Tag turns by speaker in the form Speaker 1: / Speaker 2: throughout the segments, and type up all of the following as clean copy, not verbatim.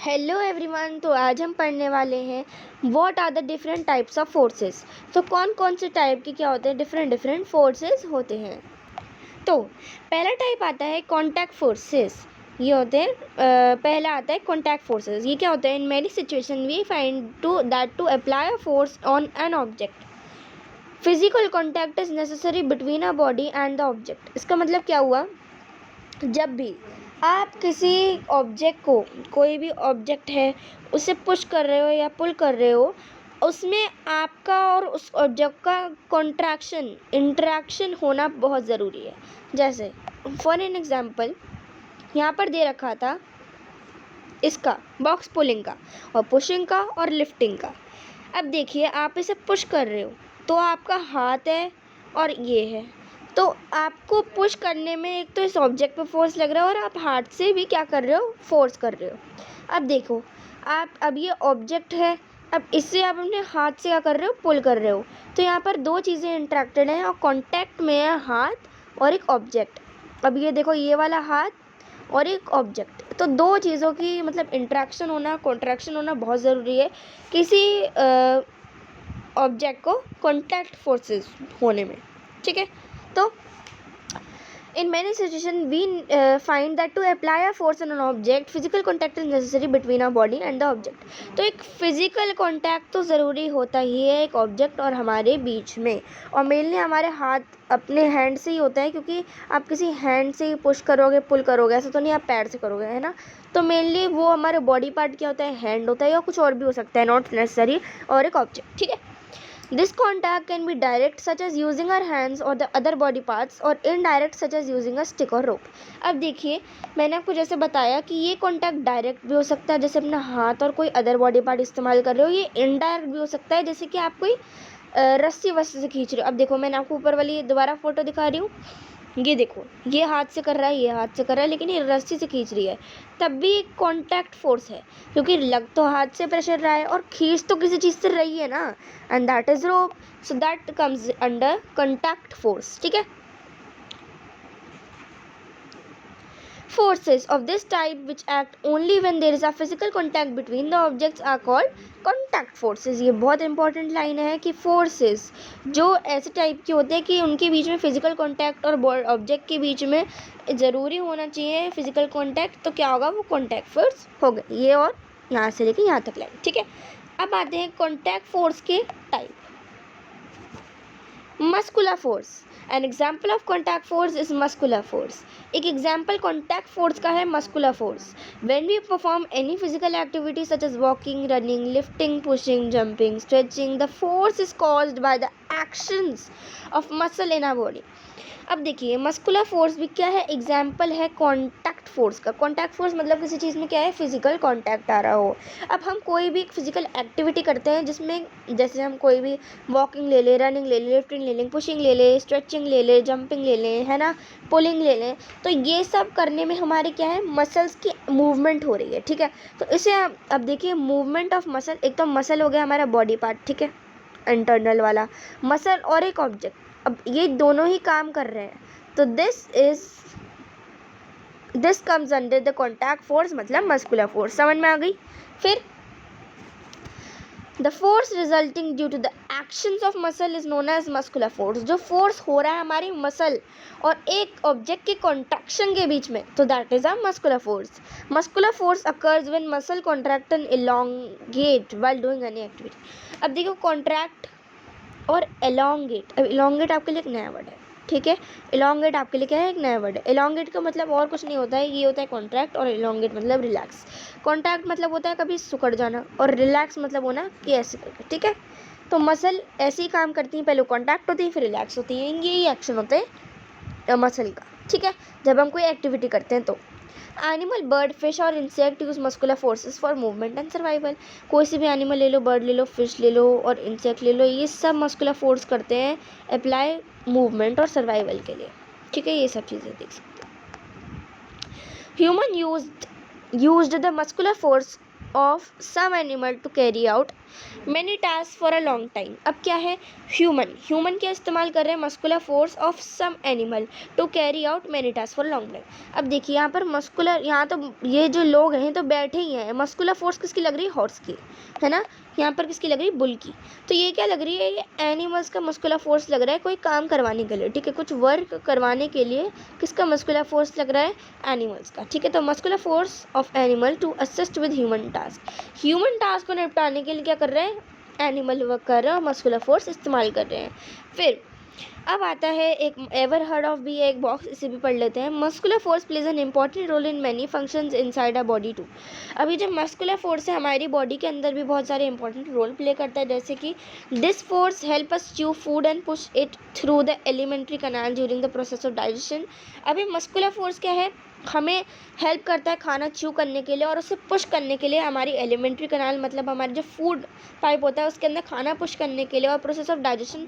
Speaker 1: Hello everyone. तो आज हम पढ़ने वाले हैं what are the different types of forces. तो कौन कौन से टाइप के क्या होते हैं, डिफरेंट फोर्सेस होते हैं। तो पहला टाइप आता है कॉन्टैक्ट फोर्सेस। ये होते हैं पहला आता है कॉन्टैक्ट फोर्सेस। ये क्या होता है? In many situation we find to apply a force on an object. Physical contact is necessary between a body and the object. इसका मतलब क्या हुआ? जब भी आप किसी ऑब्जेक्ट को, कोई भी ऑब्जेक्ट है, उसे पुश कर रहे हो या पुल कर रहे हो, उसमें आपका और उस ऑब्जेक्ट का कॉन्ट्रैक्शन, इंटरेक्शन होना बहुत ज़रूरी है। जैसे फॉर एन एग्जांपल यहाँ पर दे रखा था इसका बॉक्स पुलिंग का और पुशिंग का और लिफ्टिंग का। अब देखिए, आप इसे पुश कर रहे हो तो आपका हाथ है और ये है, तो आपको पुश करने में एक तो इस ऑब्जेक्ट पे फोर्स लग रहा है और आप हाथ से भी क्या कर रहे हो, फोर्स कर रहे हो। अब देखो, आप अब ये ऑब्जेक्ट है, अब इससे आप अपने हाथ से क्या कर रहे हो, पुल कर रहे हो। तो यहाँ पर दो चीज़ें इंटरेक्टेड हैं और कांटेक्ट में है हाथ और एक ऑब्जेक्ट। अब ये देखो, ये वाला हाथ और एक ऑब्जेक्ट, तो दो चीज़ों की मतलब इंटरेक्शन होना, कॉन्ट्रैक्शन होना बहुत ज़रूरी है किसी ऑब्जेक्ट को कॉन्टैक्ट फोर्सेस होने में। ठीक है, तो in many situations we find that to apply a force on an object physical contact is necessary between our body and the object। तो एक फिजिकल कांटेक्ट तो ज़रूरी होता ही है एक ऑब्जेक्ट और हमारे बीच में, और मेनली हमारे हाथ अपने हैंड से ही होता है, क्योंकि आप किसी हैंड से ही पुश करोगे, पुल करोगे, ऐसा तो नहीं आप पैर से करोगे, है ना। तो मेनली वो हमारे बॉडी पार्ट क्या होता है, हैंड होता है, या कुछ और भी हो सकता है, नॉट नेसेसरी, और एक ऑब्जेक्ट। ठीक है, this contact can be direct such as using our hands or the other body parts, और indirect such as using a stick or rope। अब देखिए, मैंने आपको जैसे बताया कि ये कॉन्टैक्ट डायरेक्ट भी हो सकता है, जैसे अपना हाथ और कोई अदर बॉडी पार्ट इस्तेमाल कर रहे हो। ये इनडायरेक्ट भी हो सकता है, जैसे कि आप कोई रस्सी वस्सी से खींच रहे हो। अब देखो, मैंने आपको ऊपर वाली दोबारा फोटो दिखा रही हूँ, ये देखो, ये हाथ से कर रहा है, ये हाथ से कर रहा है, लेकिन ये रस्सी से खींच रही है, तब भी एक कॉन्टैक्ट फोर्स है, क्योंकि लग तो हाथ से प्रेशर रहा है और खींच तो किसी चीज़ से रही है ना, and that is rope, so that comes under contact force. ठीक है, forces of this type which act only when there is a physical contact between the objects are called contact forces। ये बहुत इंपॉर्टेंट लाइन है कि forces जो ऐसे type के होते हैं कि उनके बीच में फिजिकल कांटेक्ट और ऑब्जेक्ट के बीच में ज़रूरी होना चाहिए फिजिकल कांटेक्ट, तो क्या होगा, वो कांटेक्ट फोर्स हो गए। ये और यहाँ से लेके यहाँ तक लाइन। ठीक है, अब आते हैं कांटेक्ट फोर्स के type. Muscular force, an example of contact force is muscular force. एक एग्जाम्पल कॉन्टैक्ट फोर्स का है muscular force. When we perform any physical activity such as walking, running, lifting, pushing, jumping, stretching, the force is caused by the actions of muscle in our body. अब देखिए, muscular force भी क्या है, example है contact force का। Contact force मतलब किसी चीज़ में क्या है, फिजिकल कॉन्टैक्ट आ रहा हो। अब हम कोई भी फिजिकल एक्टिविटी करते हैं जिसमें, जैसे हम कोई भी वॉकिंग ले लें, रनिंग ले लें, लिफ्टिंग ले लें, पुशिंग ले लें, स्ट्रेचिंग ले लें, जंपिंग ले लें, है ना, पुलिंग ले लें, तो ये सब करने में हमारे क्या है, मसल्स की मूवमेंट हो रही है। ठीक है, तो इसे अब देखिए, मूवमेंट ऑफ मसल, एक तो मसल हो गया हमारा बॉडी पार्ट, ठीक है, इंटरनल वाला मसल, और एक ऑब्जेक्ट, अब ये दोनों ही काम कर रहे हैं, तो this comes under the contact force, मतलब मस्कुलर फोर्स। समझ में आ गई। फिर the force resulting due to the actions of muscle is known as muscular force. जो फोर्स हो रहा है हमारी मसल और एक ऑब्जेक्ट के कॉन्ट्रैक्शन के बीच में, तो that is a muscular force. Muscular force occurs when muscle contract and elongate while doing any activity। अब देखो, कॉन्ट्रैक्ट और एलोंगेट। अब एलोंगेट आपके लिए एक नया वर्ड है, ठीक है, एलोंगेट आपके लिए क्या है, एक नया वर्ड है। एलोंगेट का मतलब और कुछ नहीं होता है, ये होता है कॉन्ट्रैक्ट, और एलोंगेट मतलब रिलैक्स। कॉन्ट्रैक्ट मतलब होता है कभी सिकुड़ जाना, और रिलैक्स मतलब होना कि ऐसे करके। ठीक है, तो मसल ऐसे ही काम करती है, पहले कॉन्टैक्ट होती है फिर रिलैक्स होती है, यही एक्शन होते हैं मसल का। ठीक है, जब हम कोई एक्टिविटी करते हैं तो एनिमल, बर्ड, फिश और insect use muscular forces for movement and survival. कोई सी भी एनिमल ले लो, बर्ड ले लो, फिश ले लो और इंसेक्ट ले लो, ये सब मस्कुलर फोर्स करते हैं अप्लाई मूवमेंट और सर्वाइवल के लिए। ठीक है, ये सब चीज़ें देख सकते हैं। Human used the muscular force of some animal to carry out many task for a long time. अब क्या है, ह्यूमन क्या इस्तेमाल कर रहे हैं, muscular force of some animal to carry out many task for long time. अब देखिए यहाँ पर मस्कुलर, यहाँ तो ये जो लोग हैं तो बैठे ही हैं, मस्कुलर फोर्स किसकी लग रही है, हॉर्स की, है ना। यहाँ पर किसकी लग रही है, बुल की। तो ये क्या लग रही है, ये एनिमल्स का मस्कुलर फोर्स लग रहा है कोई काम करवाने के लिए, ठीक है, कुछ वर्क करवाने के लिए किसका मस्कुलर फोर्स लग रहा है, एनिमल्स का, ठीक है। तो muscular force of animal to assist with human task को निपटाने के लिए क्या कर रहे हैं, एनिमल वर्क कर रहे हैं और मस्कुलर फोर्स इस्तेमाल कर रहे हैं। फिर अब आता है एक एवर हर्ड ऑफ भी है एक बॉक्स, इसे भी पढ़ लेते हैं। Muscular force plays an important role in many functions inside a body too. अभी जब मस्कुलर फोर्स है हमारी बॉडी के अंदर भी बहुत सारे इंपॉर्टेंट रोल प्ले करता है, जैसे कि this force help us chew food and push it through the alimentary canal during the process of digestion. अभी मस्कुलर फोर्स क्या है, हमें हेल्प करता है खाना च्यू करने के लिए और उसे पुश करने के लिए, हमारी एलिमेंट्री कैनाल मतलब हमारे जो फूड पाइप होता है उसके अंदर खाना पुश करने के लिए और प्रोसेस ऑफ डाइजेशन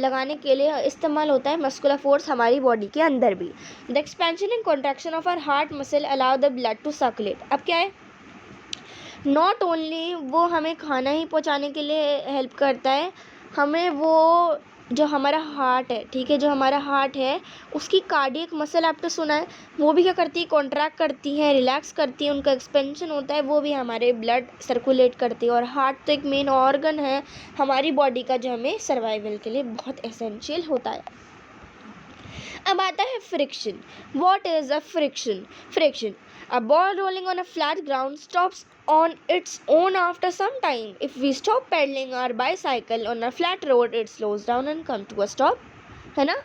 Speaker 1: लगाने के लिए इस्तेमाल होता है मस्कुलर फोर्स हमारी बॉडी के अंदर भी। The expansion and contraction of our heart muscle allow the blood to circulate. अब क्या है, नॉट ओनली वो हमें खाना ही पहुंचाने के लिए हेल्प करता है, हमें वो जो हमारा हार्ट है, ठीक है, जो हमारा हार्ट है उसकी कार्डियक मसल आपने सुना है, वो भी क्या करती है, कॉन्ट्रैक्ट करती है, रिलैक्स करती है, उनका एक्सपेंशन होता है, वो भी हमारे ब्लड सर्कुलेट करती है। और हार्ट तो एक मेन ऑर्गन है हमारी बॉडी का जो हमें सर्वाइवल के लिए बहुत एसेंशियल होता है। अब आता है friction. What is a friction? Friction, a ball rolling on a flat ground stops on its own after some time. If we stop pedaling our bicycle on a flat road, it slows down and comes to a stop, है ना।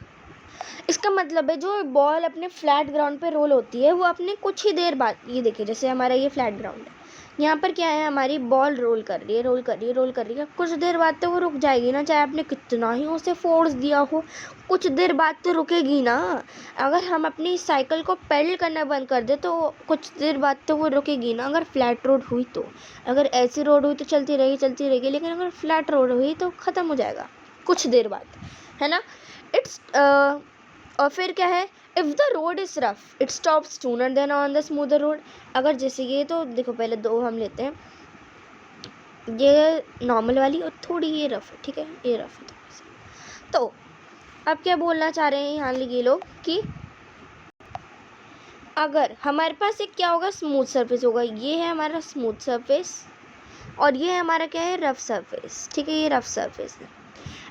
Speaker 1: इसका मतलब है जो ball अपने flat ground पे role होती है वो अपने कुछ ही देर बाद, ये देखिए जैसे हमारा ये फ्लैट ग्राउंड है, यहाँ पर क्या है, हमारी बॉल रोल कर रही है, कुछ देर बाद तो वो रुक जाएगी ना, चाहे आपने कितना ही उसे फोर्स दिया हो, कुछ देर बाद तो रुकेगी ना। अगर हम अपनी साइकिल को पेडल करना बंद कर दे तो कुछ देर बाद तो वो रुकेगी ना, अगर फ्लैट रोड हुई तो। अगर ऐसी रोड हुई तो चलती रहेगी, लेकिन अगर फ्लैट रोड हुई तो ख़त्म हो जाएगा कुछ देर बाद, है ना। इट्स और फिर क्या है, if the road is rough it stop sooner than on the smoother road. अगर जैसे ये तो देखो पहले दो हम लेते हैं, ये नॉर्मल वाली और थोड़ी ये रफ है, ठीक है, ये रफ है थोड़ी सी। तो अब क्या बोलना चाह रहे हैं यहाँ ये लोग कि अगर हमारे पास एक क्या होगा, स्मूथ सरफेस होगा, ये है हमारा स्मूथ सरफेस और ये हमारा क्या है, रफ सरफेस, ठीक है, ये रफ सरफेस है।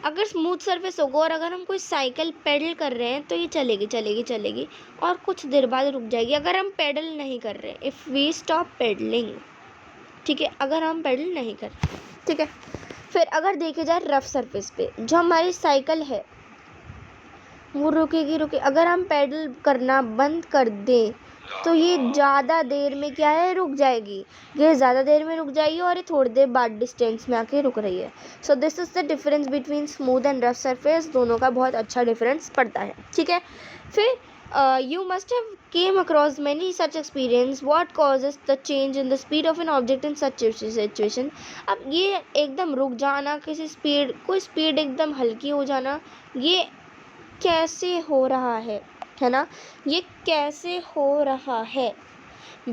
Speaker 1: अगर स्मूथ सरफेस होगा और अगर हम कोई साइकिल पेडल कर रहे हैं तो ये चलेगी और कुछ देर बाद रुक जाएगी अगर हम पेडल नहीं कर रहे, इफ़ वी स्टॉप पेडलिंग, ठीक है, अगर हम पेडल नहीं कर रहे, ठीक है। फिर अगर देखे जाए रफ सरफेस पे जो हमारी साइकिल है वो रुकेगी, अगर हम पेडल करना बंद कर दें तो ये ज़्यादा देर में क्या है, रुक जाएगी, ये ज़्यादा देर में रुक जाएगी और ये थोड़ी देर बाद डिस्टेंस में आके रुक रही है। So this is the difference between smooth and rough surface, दोनों का बहुत अच्छा डिफरेंस पड़ता है, ठीक है। फिर you must have came across many such experience what causes the change in the speed of an object in such situation। अब ये एकदम रुक जाना, किसी स्पीड, कोई स्पीड एकदम हल्की हो जाना, ये कैसे हो रहा है ना, ये कैसे हो रहा है।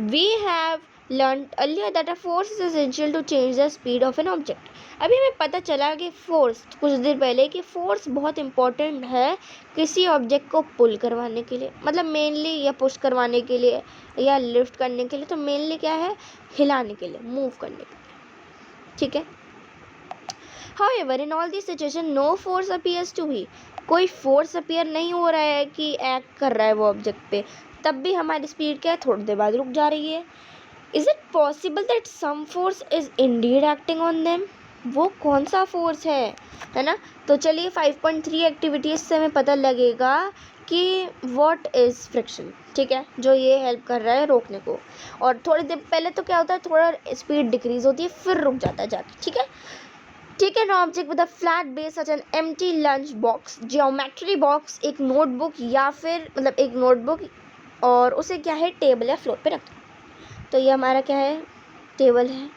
Speaker 1: We have learned earlier that a force is essential to change the speed of an object। अभी हमें पता चला कि फोर्स, कुछ देर पहले, कि फोर्स बहुत इम्पोर्टेंट है किसी ऑब्जेक्ट को पुल करवाने के लिए, मतलब मेनली, या पुश करवाने के लिए या लिफ्ट करने के लिए, तो मेनली क्या है, हिलाने के लिए, मूव करने के लिए, ठीक है। However, in all these situations, no force appears to be, कोई फोर्स अपीयर नहीं हो रहा है कि एक्ट कर रहा है वो ऑब्जेक्ट पे, तब भी हमारी स्पीड क्या है, थोड़ी देर बाद रुक जा रही है। Is it possible that some force is indeed acting on them? वो कौन सा फोर्स है ना। तो चलिए 5.3 एक्टिविटीज़ से हमें पता लगेगा कि व्हाट इज़ फ्रिक्शन, ठीक है, जो ये हेल्प कर रहा है रोकने को। और थोड़ी देर पहले तो क्या होता है, थोड़ा स्पीड डिक्रीज होती है फिर रुक जाता है जाके, ठीक है। Take an object with a flat base such an empty lunch box, geometry box, एक नोटबुक या फिर मतलब एक नोटबुक, और उसे क्या है, टेबल या फ्लोर पे रख दो। तो ये हमारा क्या है, टेबल है।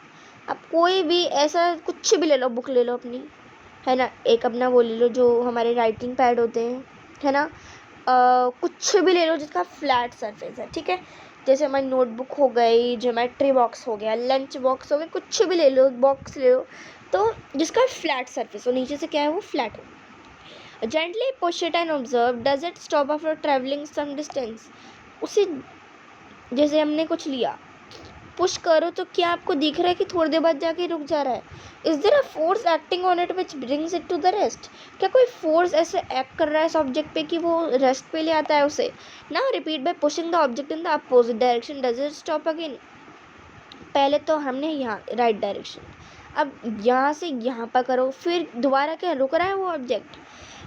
Speaker 1: अब कोई भी ऐसा कुछ भी ले लो, बुक ले लो अपनी, है ना, एक अपना वो ले लो जो हमारे राइटिंग पैड होते हैं, है ना, कुछ भी ले लो जिसका फ्लैट सरफेस है, ठीक है। जैसे हमारी नोटबुक हो गई, ज्योमेट्री बॉक्स हो गया, लंच बॉक्स हो गया, कुछ भी ले लो, बॉक्स ले लो, तो जिसका फ्लैट सरफेस हो, नीचे से क्या है वो फ्लैट हो। Gently push it and observe does it stop after travelling some distance. उसे जैसे हमने कुछ लिया, पुश करो तो क्या आपको दिख रहा है कि थोड़ी देर बाद जाके रुक जा रहा है? Is there a force acting on it which brings it to the rest? क्या कोई फोर्स ऐसे एक्ट कर रहा है इस ऑब्जेक्ट पे कि वो रेस्ट पे ले आता है उसे? Now repeat bye pushing the object in the opposite direction does it stop again. पहले तो हमने यहाँ राइट डायरेक्शन, अब यहाँ से यहाँ पर करो, फिर दोबारा क्या रुक रहा है वो object?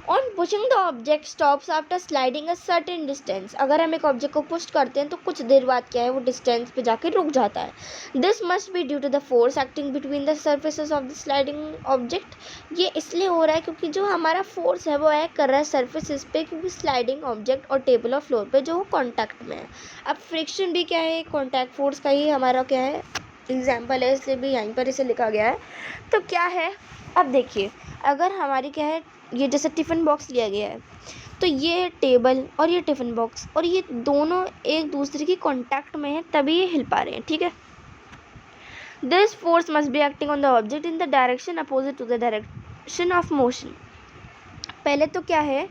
Speaker 1: On pushing the object stops after sliding a certain distance. अगर हम एक ऑब्जेक्ट को पुश करते हैं तो कुछ देर बाद क्या है वो डिस्टेंस पे जाके रुक जाता है। This must be due to the force acting between the surfaces of the sliding object. ये इसलिए हो रहा है क्योंकि जो हमारा फोर्स है वो एक्ट कर रहा है सर्फेसेस पे, क्योंकि स्लाइडिंग ऑब्जेक्ट और टेबल और फ्लोर पे जो कॉन्टैक्ट में है। अब फ्रिक्शन भी क्या है, कॉन्टैक्ट फोर्स का ही हमारा क्या है एग्जाम्पल है, इसलिए भी यहीं पर इसे लिखा गया है। तो क्या है, अब देखिए, अगर हमारी क्या है, ये जैसे टिफ़िन बॉक्स लिया गया है, तो ये टेबल और ये टिफ़िन बॉक्स और ये दोनों एक दूसरे की कांटेक्ट में है, तभी ये हिल पा रहे हैं, ठीक है। This force must be acting on the object in the direction opposite to the direction of motion. पहले तो क्या है,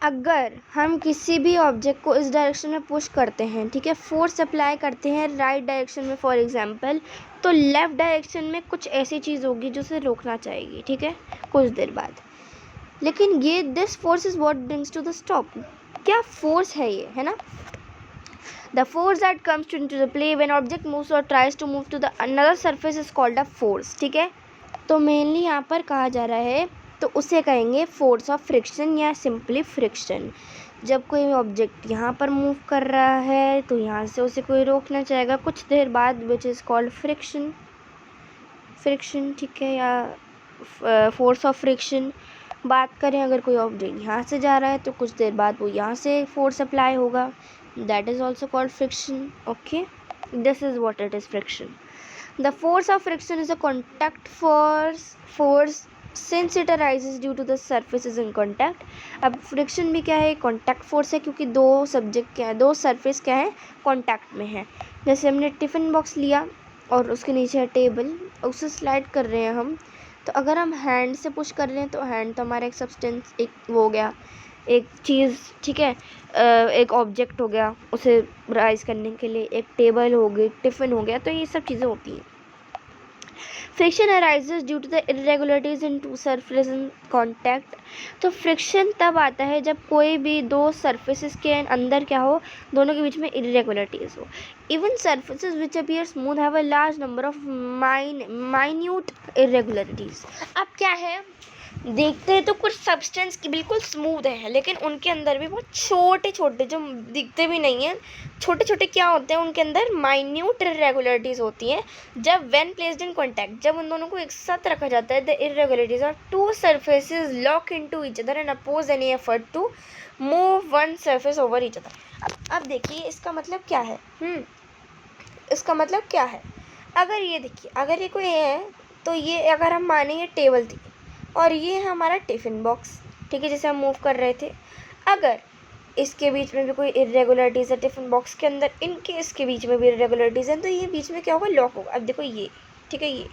Speaker 1: अगर हम किसी भी ऑब्जेक्ट को इस डायरेक्शन में पुश करते हैं, ठीक है, फोर्स अप्लाई करते हैं राइट डायरेक्शन में फॉर एग्जांपल, तो लेफ़्ट डायरेक्शन में कुछ ऐसी चीज़ होगी जो उसे रोकना चाहेगी, ठीक है, कुछ देर बाद। लेकिन ये this force is what brings to the stop. क्या फोर्स है ये, है ना। The force that comes into the play when object moves और tries to move to the another surface is called a force, ठीक है। तो मेनली यहाँ पर कहा जा रहा है, तो उसे कहेंगे फोर्स ऑफ फ्रिक्शन या सिंपली फ्रिक्शन। जब कोई ऑब्जेक्ट यहाँ पर मूव कर रहा है तो यहाँ से उसे कोई रोकना चाहेगा कुछ देर बाद, विच इज़ कॉल्ड फ्रिक्शन, ठीक है, या फोर्स ऑफ फ्रिक्शन। बात करें अगर कोई ऑब्जेक्ट यहाँ से जा रहा है तो कुछ देर बाद वो यहाँ से फोर्स अप्लाई होगा, that is also called friction, okay. This is what it is friction. The force of friction is a contact force since it arises due to the surfaces in contact। अब friction भी क्या है, contact force है, क्योंकि दो subject क्या है, दो सरफेस क्या है, कॉन्टैक्ट में है। जैसे हमने टिफ़िन बॉक्स लिया और उसके नीचे है टेबल, उसे स्लाइड कर रहे हैं हम, तो अगर हम हैंड से पुश कर रहे हैं तो हैंड तो हमारा एक सब्सटेंस, एक वो हो गया, एक चीज़, ठीक है, एक ऑब्जेक्ट हो गया उसे राइज करने के लिए, एक टेबल हो गई, टिफ़िन हो गया, तो ये सब चीज़ें होती हैं। Friction arises due to the irregularities in two surface in contact. तो फ्रिक्शन तब आता है जब कोई भी दो सरफेसेस के अंदर क्या हो, दोनों के बीच में इरेगुलरिटीज हो। Even surfaces which appear smooth have a large number of minute irregularities. अब क्या है, देखते हैं तो कुछ सब्सटेंस की बिल्कुल स्मूथ है, लेकिन उनके अंदर भी बहुत छोटे छोटे, जो दिखते भी नहीं हैं, छोटे छोटे क्या होते हैं, उनके अंदर माइन्यूट इरेगुलरिटीज़ होती हैं। जब व्हेन प्लेस्ड इन कॉन्टैक्ट, जब उन दोनों को एक साथ रखा जाता है, the irregularities are two surfaces lock into each other and oppose any effort to move one surface over each other. अब देखिए इसका मतलब क्या है, इसका मतलब क्या है, अगर ये देखिए, अगर ये कोई है, तो ये अगर हम माने ये टेबल थी और ये हमारा टिफ़िन बॉक्स, ठीक है, जैसे हम मूव कर रहे थे, अगर इसके बीच में भी कोई इरेगुलरिटीज़ है टिफ़िन बॉक्स के अंदर, इनके इसके बीच में भी इरेगुलरिटीज़ हैं, तो ये बीच में क्या होगा, लॉक होगा। अब देखो ये, ठीक है, ये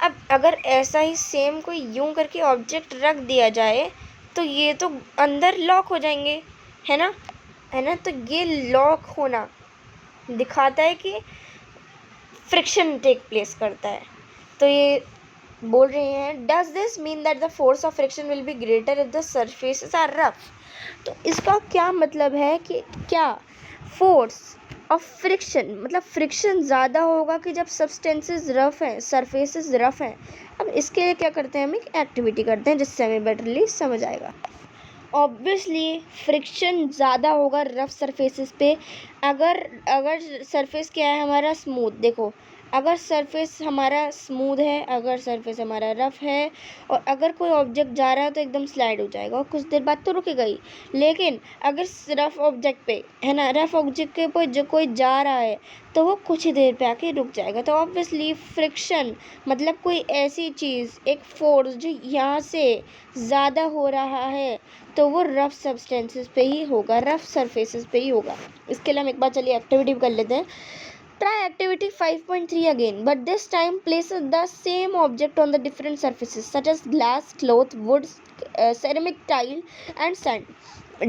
Speaker 1: अब अगर ऐसा ही सेम कोई यूं करके ऑब्जेक्ट रख दिया जाए तो ये तो अंदर लॉक हो जाएंगे, है ना, तो ये लॉक होना दिखाता है कि फ्रिक्शन टेक प्लेस करता है। तो ये बोल रहे हैं, does this mean that the force of friction will be greater if the surfaces are rough. तो इसका क्या मतलब है कि क्या फोर्स ऑफ फ्रिक्शन, मतलब फ्रिक्शन ज़्यादा होगा कि जब सब्सटेंसेस रफ हैं, सरफेसेस रफ हैं। अब इसके लिए क्या करते हैं, हम एक एक्टिविटी करते हैं जिससे हमें बेटरली समझ आएगा। ऑब्वियसली फ्रिक्शन ज़्यादा होगा रफ़ सरफेसेस पे। अगर सरफेस क्या है हमारा स्मूथ, देखो अगर सरफेस हमारा स्मूथ है, अगर सरफेस हमारा रफ़ है, और अगर कोई ऑब्जेक्ट जा रहा है तो एकदम स्लाइड हो जाएगा और कुछ देर बाद तो रुकेगा ही। लेकिन अगर रफ़ ऑब्जेक्ट पे, है ना, रफ़ ऑब्जेक्ट के ऊपर जो कोई जा रहा है तो वो कुछ ही देर पे आके रुक जाएगा। तो ऑब्वियसली फ्रिक्शन मतलब कोई ऐसी चीज़, एक फोर्स जो यहाँ से ज़्यादा हो रहा है, तो वो रफ़ सब्सटेंसेस पे ही होगा, रफ़ सरफेसेस पे ही होगा। इसके लिए हम एक बार चलिए एक्टिविटी कर लेते हैं। Try activity 5.3 again, but this time place the same object on the different surfaces such as glass, cloth, wood, ceramic tile and sand.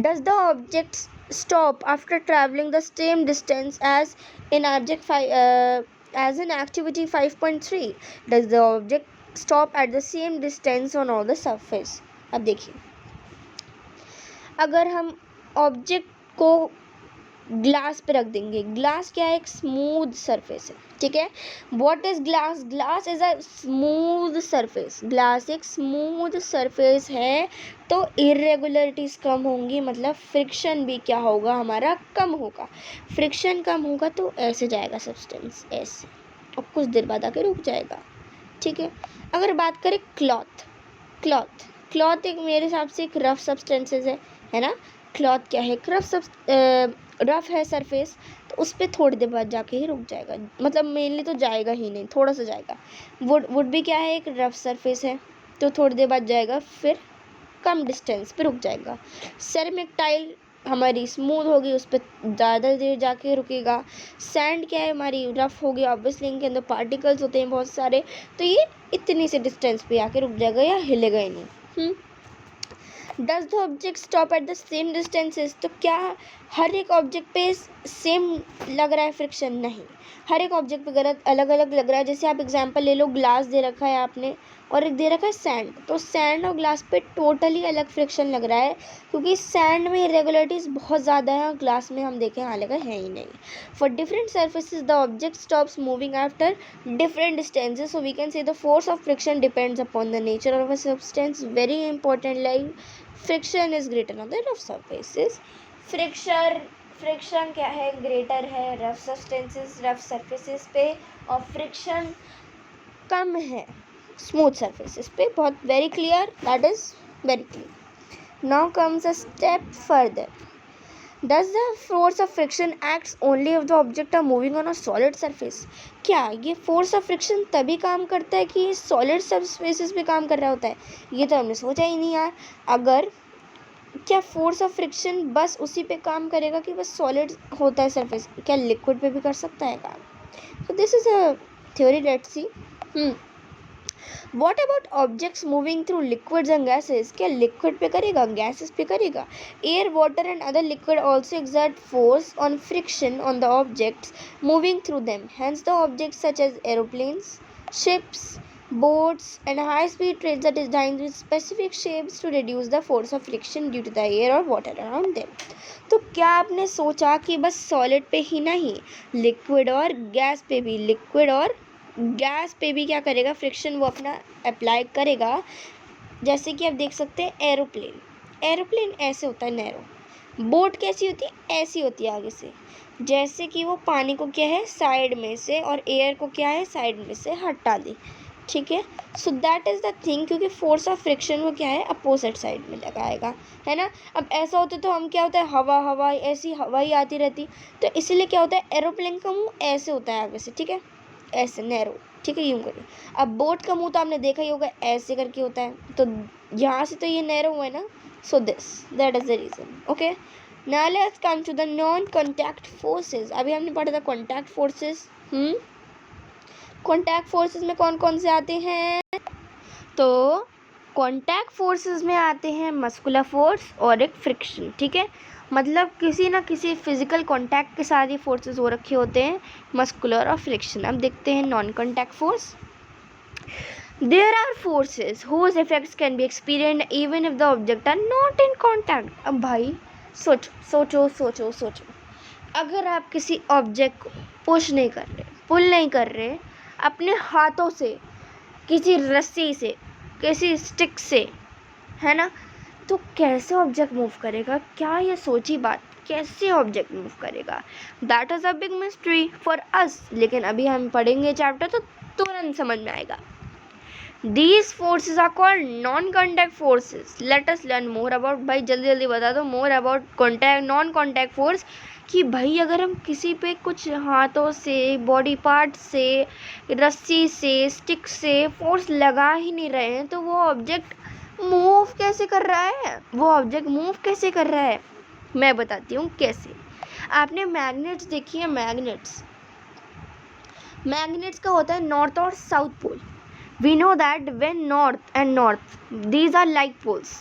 Speaker 1: Does the object stop after traveling the same distance as in as in activity 5.3? Does the object stop at the same distance on all the surface? अब देखिए, अगर हम object को glass पे रख देंगे, glass क्या है, एक स्मूथ सरफेस है, ठीक है. What is glass? Glass is a smooth surface. Glass एक स्मूथ सरफेस है, तो इरेगुलरिटीज कम होंगी, मतलब फ्रिक्शन भी क्या होगा, हमारा कम होगा. फ्रिक्शन कम होगा तो ऐसे जाएगा सब्सटेंस, ऐसे, और कुछ देर बाद आके रुक जाएगा, ठीक है. अगर बात करें क्लॉथ, क्लॉथ एक मेरे हिसाब से एक रफ सब्सटेंसेस है ना. क्लॉथ क्या है, रफ है सरफेस, तो उस पर थोड़ी देर बाद जाके ही रुक जाएगा, मतलब मेनली तो जाएगा ही नहीं, थोड़ा सा जाएगा. वुड भी क्या है, एक रफ सरफेस है, तो थोड़ी देर बाद जाएगा, फिर कम डिस्टेंस पे रुक जाएगा. सेरेमिक टाइल हमारी स्मूथ होगी, उस पर ज़्यादा देर जाके रुकेगा. सैंड क्या है, हमारी रफ होगी, ऑब्वियसली इनके अंदर पार्टिकल्स होते हैं बहुत सारे, तो ये इतनी से डिस्टेंस पे आके रुक जाएगा या हिलेगा ही नहीं. Does the object stop at the same distances? तो क्या हर एक ऑब्जेक्ट पे सेम लग रहा है फ्रिक्शन? नहीं, हर एक ऑब्जेक्ट पे गलत अलग अलग लग रहा है. जैसे आप एग्जांपल ले लो, ग्लास दे रखा है आपने और एक दे रखा है सैंड, तो सैंड और ग्लास पे टोटली अलग फ्रिक्शन लग रहा है, क्योंकि सैंड में इरेगुलरिटीज बहुत ज़्यादा है और ग्लास में हम देखें हाल का है ही नहीं. For different surfaces the object stops moving after different distances, so we can say the force of friction depends upon the nature of a substance. Very important, like friction is greater on the rough surfaces. Friction क्या है, greater है rough substances, rough surfaces पे, और friction कम है smooth surfaces पे. बहुत very clear, that is very clear. Now comes a step further. Does the force of friction acts only if the object are moving on a solid surface? क्या ये force of friction तभी काम करता है कि solid surfaces पे काम कर रहा होता है? ये तो हमने सोचा ही नहीं यार. अगर क्या फोर्स ऑफ फ्रिक्शन बस उसी पे काम करेगा कि बस सॉलिड होता है सरफेस? क्या लिक्विड पे भी कर सकता है काम? तो this is a theory, let's see. What about objects moving through liquids and gases? क्या लिक्विड पे करेगा, गैसेस पे करेगा? Air, water and other liquid also exert force on friction on the objects moving through them. Hence the objects such as aeroplanes, ships, boats and high-speed trains are designed with specific shapes to reduce the force of friction due to the air or water around them. तो क्या आपने सोचा कि बस solid पे ही नहीं, liquid और gas पे भी, लिक्विड और गैस पे भी क्या करेगा, फ्रिक्शन वो अपना अप्लाई करेगा. जैसे कि आप देख सकते हैं एरोप्लेन ऐसे होता है नैरो. बोट कैसी होती है, ऐसी होती है आगे से, जैसे कि वो पानी को क्या है साइड में से और एयर को क्या है साइड में से हटा दे, ठीक है. So that is the thing, क्योंकि फोर्स ऑफ फ्रिक्शन वो क्या है अपोजिट साइड में लगाएगा, है ना. अब ऐसा होता तो हम क्या होता है, हवा ऐसी हवा ही आती रहती, तो इसीलिए क्या होता है एरोप्लेन का मुँह ऐसे होता है आगे से, ठीक है, ऐसे नैरो, ठीक है, यूँ करिए. अब बोट का मुंह तो आपने देखा ही होगा, ऐसे करके होता है, तो यहाँ से तो ये नैरो हुआ है ना. So that is the reason. Okay, now let's come to the non contact forces. अभी हमने पढ़ा था कॉन्टैक्ट फोर्सेस. कॉन्टैक्ट फोर्सेस में कौन कौन से आते हैं? तो कॉन्टैक्ट फोर्सेस में आते हैं मस्कुलर फोर्स और एक फ्रिक्शन, ठीक है. मतलब किसी ना किसी फिजिकल कांटेक्ट के साथ ही फोर्सेस हो रखे होते हैं, मस्कुलर और फ्रिक्शन. अब देखते हैं non contact force. There are forces whose effects can be experienced even if the object are not in contact. अब भाई सोचो, अगर आप किसी ऑब्जेक्ट को पुश नहीं कर रहे, पुल नहीं कर रहे अपने हाथों से, किसी रस्सी से, किसी स्टिक से, है ना, तो कैसे ऑब्जेक्ट मूव करेगा? क्या ये सोची बात, कैसे ऑब्जेक्ट मूव करेगा? That is a big mystery for us. लेकिन अभी हम पढ़ेंगे चैप्टर तो तुरंत समझ में आएगा. These forces are called non contact forces. Let us learn more about. भाई जल्दी बता दो more about contact non contact force. कि भाई अगर हम किसी पे कुछ हाथों से, बॉडी पार्ट से, रस्सी से, स्टिक से फोर्स लगा ही नहीं रहे हैं, तो वो ऑब्जेक्ट मूव कैसे कर रहा है? मैं बताती हूँ कैसे. आपने मैग्नेट्स देखी है, मैग्नेट्स मैग्नेट्स का होता है नॉर्थ और south pole. We know that when north and north, these are like poles.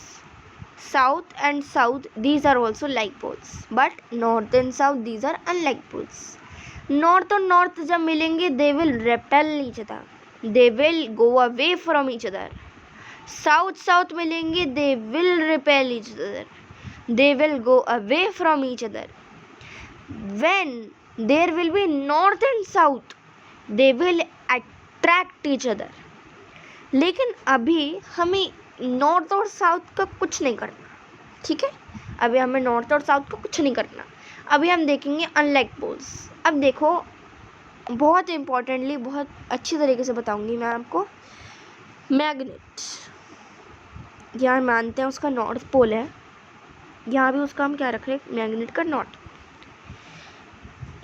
Speaker 1: South and south, these are also like poles. But north and south, these are unlike poles. North और north जब मिलेंगे, they will repel each other. They will go away from each other. South मिलेंगे, they will repel each other. They will go away from each other. When there will be north and south, they will attract each other. लेकिन अभी हमें north और south का कुछ नहीं करना, ठीक है. अभी हमें नॉर्थ और साउथ का कुछ नहीं करना. अभी हम देखेंगे अनलाइक पोल्स. अब देखो, बहुत इम्पोर्टेंटली, बहुत अच्छी तरीके से बताऊंगी मैं आपको. मैग्नेट यहाँ मानते हैं उसका नॉर्थ पोल है, यहाँ भी उसका हम क्या रख रहे हैं, मैग्नेट का नॉर्थ.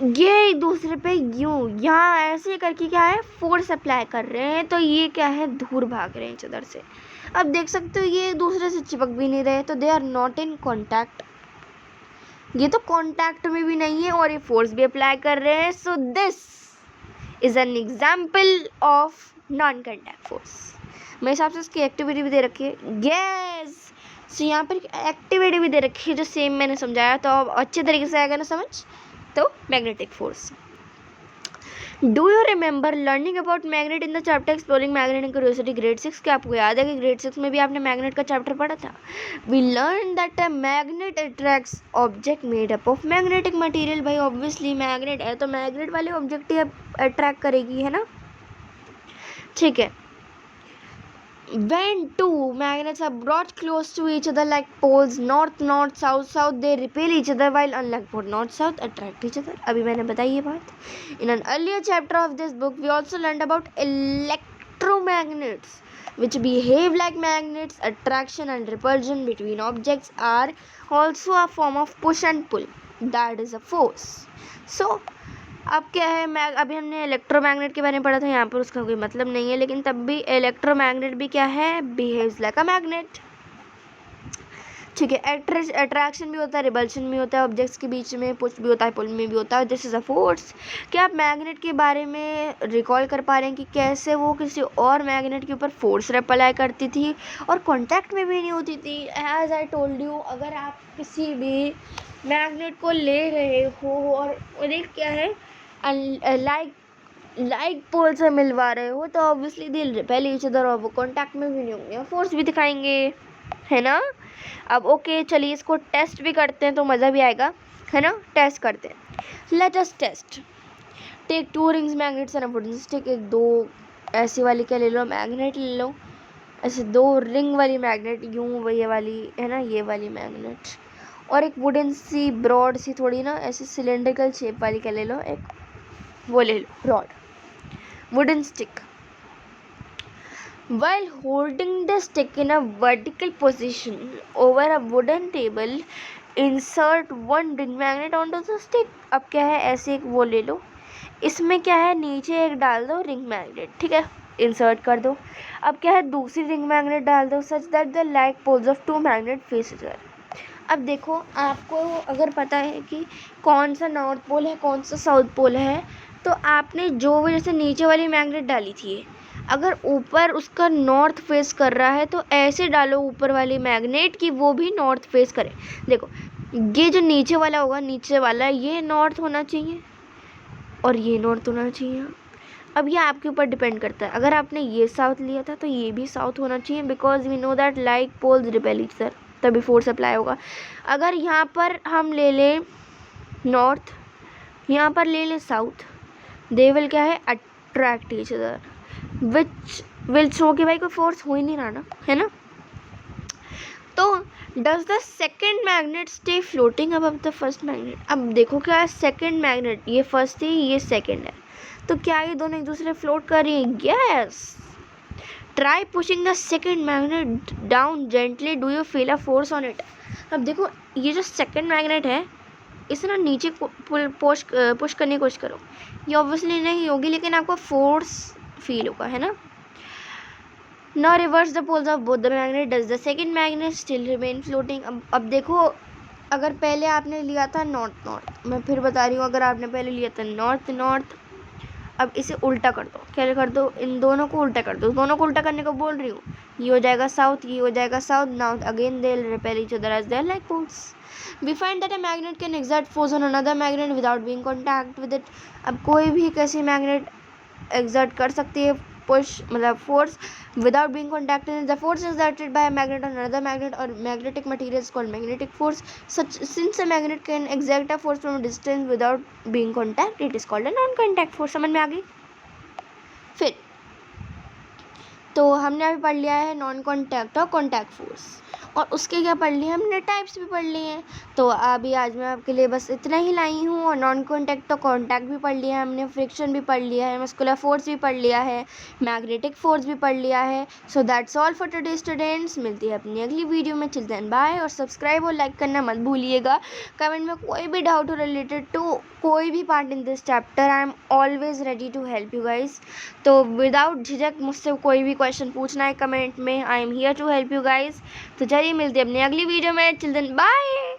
Speaker 1: ये एक दूसरे पे यूं यहाँ ऐसे करके क्या है, फोर्स अप्लाई कर रहे हैं. तो ये क्या है, दूर भाग रहे हैं इस उधर से. अब देख सकते हो ये एक दूसरे से चिपक भी नहीं रहे, तो they are not in contact. ये तो कॉन्टैक्ट में भी नहीं है और ये फोर्स भी अप्लाई कर रहे हैं. So this is an example of non contact force. मेरे हिसाब से इसकी एक्टिविटी भी दे रखी है. यस, सो यहाँ पर एक्टिविटी भी दे रखी है जो सेम मैंने समझाया, तो अब अच्छे तरीके से आएगा ना समझ. तो magnetic force. Do you remember learning about magnet in the chapter exploring magnet and curiosity grade 6? क्या आपको याद है कि ग्रेड 6 में भी आपने मैग्नेट का चैप्टर पढ़ा था? We learn that a magnet attracts object made up of magnetic material. भाई ऑब्वियसली मैग्नेट है तो मैग्नेट वाले ऑब्जेक्ट ही अट्रैक्ट करेगी, है ना. ठीक है. When two magnets are brought close to each other like poles, north north, south south, they repel each other, while unlike pole north south attract each other. अभी मैंने बताई ये बात. In an earlier chapter of this book, we also learned about electromagnets, which behave like magnets. Attraction and repulsion between objects are also a form of push and pull. That is a force. So अब क्या है, अभी हमने electromagnet के बारे में पढ़ा था, यहाँ पर उसका कोई मतलब नहीं है, लेकिन तब भी इलेक्ट्रोमैग्नेट भी क्या है, बिहेव्स लाइक अ मैग्नेट. ठीक है. अट्रैक्शन भी होता है, रिपल्शन भी होता है ऑब्जेक्ट्स के बीच में, पुश भी होता है, पुल में भी होता है. This is a force. क्या आप मैग्नेट के बारे में रिकॉल कर पा रहे हैं कि कैसे वो किसी और मैग्नेट के ऊपर फोर्स अप्लाई करती थी और कॉन्टैक्ट में भी नहीं होती थी? एज आई टोल्ड यू, अगर आप किसी भी मैग्नेट को ले रहे हो और एक क्या है, लाइक पोल से मिलवा रहे हो, तो obviously they repel each other और वो कॉन्टैक्ट में भी नहीं होंगे, फोर्स भी दिखाएंगे, है ना. अब ओके, चलिए इसको टेस्ट भी करते हैं तो मज़ा भी आएगा, है ना. टेस्ट करते हैं. Let us test. Take 2 rings magnets and a wooden stick. एक दो ऐसी वाली क्या ले लो, मैग्नेट ले लो. ऐसे 2 रिंग वाली मैग्नेट, यूँ ये वाली है ना, ये वाली मैग्नेट, और एक वुडन सी ब्रॉड सी थोड़ी ना ऐसे सिलेंड्रिकल शेप वाली क्या ले लो, एक वो ले लो, rod, wooden stick. While holding the stick in a vertical position over a wooden table, insert 1 ring magnet onto the stick. अब क्या है, ऐसे एक वो ले लो, इसमें क्या है, नीचे एक डाल दो रिंग मैग्नेट, ठीक है, इंसर्ट कर दो. अब क्या है, दूसरी रिंग मैग्नेट डाल दो, such that the like poles of 2 magnet face each other. अब देखो, आपको अगर पता है कि कौन सा नॉर्थ पोल है, कौन सा साउथ पोल है, तो आपने जो वजह से नीचे वाली मैग्नेट डाली थी, अगर ऊपर उसका नॉर्थ फेस कर रहा है तो ऐसे डालो ऊपर वाली मैग्नेट कि वो भी नॉर्थ फेस करे. देखो, ये जो नीचे वाला होगा, नीचे वाला ये नॉर्थ होना चाहिए और ये नॉर्थ होना चाहिए. अब ये आपके ऊपर डिपेंड करता है. अगर आपने ये साउथ लिया था तो ये भी साउथ होना चाहिए, because we know that like poles repel each other, तभी फोर्स अप्लाई होगा. अगर यहाँ पर हम ले लें नॉर्थ, यहाँ पर ले लें साउथ, दे विल क्या है, attract each other, which will show कि भाई कोई फोर्स हो ही नहीं रहा ना, है ना. तो does the second magnet stay floating above the first magnet? अब देखो क्या है, सेकेंड मैग्नेट, ये फर्स्ट थी, ये सेकेंड है, तो क्या ये दोनों एक दूसरे फ्लोट कर रही हैं? Yes. Try pushing the second magnet down gently, do you feel a force on it? अब देखो, ये जो सेकेंड मैग्नेट है, इसे ना नीचे पुश करने की कोशिश करो, ये ऑब्वियसली नहीं होगी, लेकिन आपको फोर्स फील होगा, है ना. Now reverse the poles of both the magnet. Does the second magnet still remain floating? अब देखो, अगर पहले आपने लिया था नॉर्थ नॉर्थ, मैं फिर बता रही हूँ, अगर आपने पहले लिया था नॉर्थ नॉर्थ, अब इसे उल्टा कर दो, क्या कर दो, इन दोनों को उल्टा कर दो, दोनों को उल्टा करने को बोल रही हूँ। ये हो जाएगा साउथ, ये हो जाएगा south. Now again they will repel each other as they are like poles. We find that a magnet can exert force on another magnet without being contact with it. अब कोई भी कैसी मैग्नेट एक्सर्ट कर सकती है push मतलब force without being contacted. The force exerted by a magnet on another magnet or magnetic material is called magnetic force. Such since a magnet can exert a force from a distance without being contact, it is called a non-contact force. समझ में आ गई? फिर तो हमने अभी पढ़ लिया है नॉन कॉन्टैक्ट और कॉन्टैक्ट फोर्स, और उसके क्या पढ़ लिए हमने, टाइप्स भी पढ़ लिए हैं। तो अभी आज मैं आपके लिए बस इतना ही लाई हूँ। और नॉन कॉन्टैक्ट तो कॉन्टैक्ट भी पढ़ लिया है हमने, फ्रिक्शन भी पढ़ लिया है, मस्कुलर फोर्स भी पढ़ लिया है, मैग्नेटिक फोर्स भी पढ़ लिया है। So that's all for today students. मिलती है अपनी अगली वीडियो में। चिल देन बाय, और सब्सक्राइब और लाइक करना मत भूलिएगा। कमेंट में कोई भी डाउट हो रिलेटेड टू कोई भी part in this chapter, I am always ready to help you guys. तो विदाउट झिझक मुझसे कोई भी क्वेश्चन पूछना है कमेंट में, I am here to help you guys. तो चलिए मिलते हैं अपनी अगली वीडियो में। Chill then bye.